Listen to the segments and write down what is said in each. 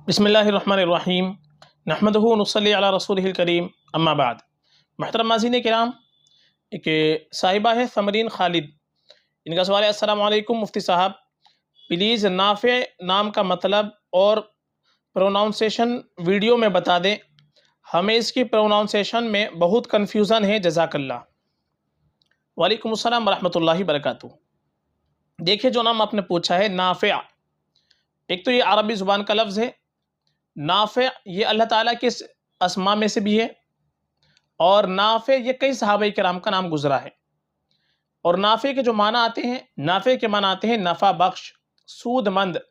बिस्मिल्लाहिर्रहमानिर्रहीम नहमदुहु व नुसल्ली अला रसूलिहिल करीम अम्मा बाद। मोहतरम नाज़रीन किराम, एक साहिबा है समरीन खालिद, इनका सवाल है, अस्सलामु अलैकुम मुफ्ती साहब, प्लीज़ नाफ़े नाम का मतलब और प्रोनाउंसिएशन वीडियो में बता दें, हमें इसकी प्रोनाउंसिएशन में बहुत कन्फ्यूज़न है, जज़ाकल्लाह। वालेकुम अस्सलाम रहमतुल्लाहि बरकातुहू। देखिए, जो नाम आपने पूछा है नाफ़े, एक तो ये अरबी ज़ुबान का लफ्ज़ है। नाफ़े ये अल्लाह ताला के अस्मा में से भी है, और नाफ़े ये कई सहाबा किराम का नाम गुजरा है। और नाफ़े के जो माना आते हैं, नाफ़े के माना आते हैं नफ़ा बख्श, सूदमंद,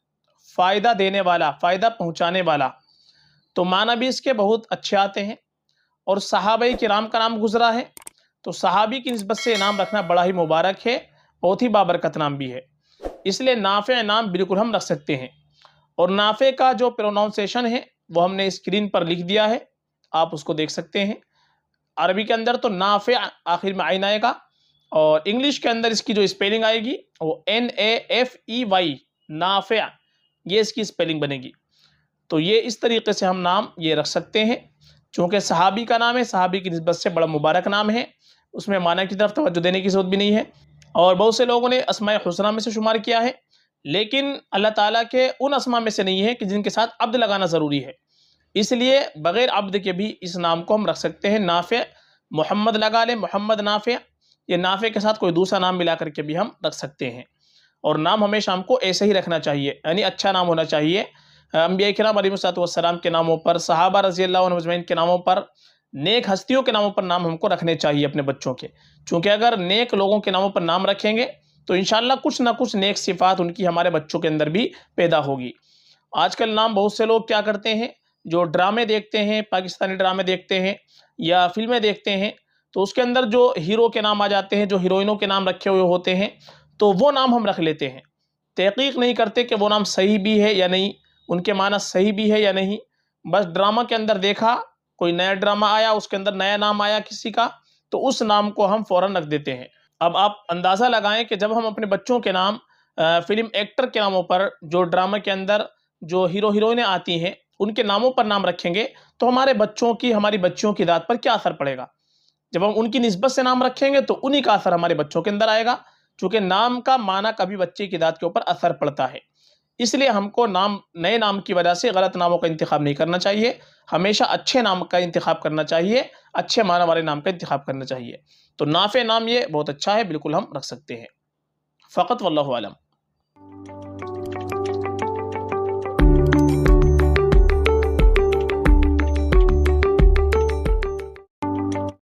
फ़ायदा देने वाला, फ़ायदा पहुँचाने वाला। तो माना भी इसके बहुत अच्छे आते हैं। और सहाबा किराम का नाम गुजरा है, तो सहाबी की निस्बत से नाम रखना बड़ा ही मुबारक है, बहुत ही बाबरकत नाम भी है। इसलिए नाफ़े नाम बिल्कुल हम रख सकते हैं। और नाफ़े का जो प्रोनाउंसिएशन है वो हमने स्क्रीन पर लिख दिया है, आप उसको देख सकते हैं। अरबी के अंदर तो नाफ़े आखिर में आइन आएगा, और इंग्लिश के अंदर इसकी जो स्पेलिंग आएगी वो NAFEY, नाफ़े, ये इसकी स्पेलिंग बनेगी। तो ये इस तरीके से हम नाम ये रख सकते हैं। चूँकि सहाबी का नाम है, सहाबी की निस्बत से बड़ा मुबारक नाम है, उसमें माना की तरफ तवज्जो देने की ज़रूरत भी नहीं है। और बहुत से लोगों ने अस्माए हुस्ना में से शुमार किया है, लेकिन अल्लाह ताला के उन अस्मा में से नहीं है कि जिनके साथ अब्द लगाना ज़रूरी है। इसलिए बग़ैर अब्द के भी इस नाम को हम रख सकते हैं। नाफ़े मोहम्मद लगा लें, मोहम्मद नाफ़े, ये नाफ़े के साथ कोई दूसरा नाम मिला करके भी हम रख सकते हैं। और नाम हमेशा हमको ऐसे ही रखना चाहिए, यानी अच्छा नाम होना चाहिए। अंबिया किराम अलैहिस्सलाम के नामों पर, सहाबा रज़ियल्लाहु अन्हुम अजमईन के नामों पर, नेक हस्तियों के नामों पर नाम हमको रखने चाहिए अपने बच्चों के। चूँकि अगर नेक लोगों के नामों पर नाम रखेंगे तो इंशाअल्लाह कुछ ना कुछ नेक सिफ़ात उनकी हमारे बच्चों के अंदर भी पैदा होगी। आजकल नाम बहुत से लोग क्या करते हैं, जो ड्रामे देखते हैं, पाकिस्तानी ड्रामे देखते हैं या फ़िल्में देखते हैं, तो उसके अंदर जो हीरो के नाम आ जाते हैं, जो हीरोइनों के नाम रखे हुए होते हैं, तो वो नाम हम रख लेते हैं। तहक़ीक़ नहीं करते कि वो नाम सही भी है या नहीं, उनके माना सही भी है या नहीं। बस ड्रामा के अंदर देखा, कोई नया ड्रामा आया, उसके अंदर नया नाम आया किसी का, तो उस नाम को हम फ़ौरन रख देते हैं। अब आप अंदाज़ा लगाएँ कि जब हम अपने बच्चों के नाम फ़िल्म एक्टर के नामों पर, जो ड्रामा के अंदर जो हीरो हीरोइनें आती हैं, उनके नामों पर नाम रखेंगे, तो हमारे बच्चों की, हमारी बच्चियों की दाद पर क्या असर पड़ेगा। जब हम उनकी निस्बत से नाम रखेंगे तो उन्हीं का असर हमारे बच्चों के अंदर आएगा, चूँकि नाम का माना कभी बच्चे की दाद के ऊपर असर पड़ता है। इसलिए हमको नाम, नए नाम की वजह से गलत नामों का इंतखाब नहीं करना चाहिए, हमेशा अच्छे नाम का इंतखाब करना चाहिए, अच्छे माना वाले नाम का इंतखाब करना चाहिए। तो नाफ़े नाम ये बहुत अच्छा है, बिल्कुल हम रख सकते हैं। फ़क़त वल्लाहु आलम।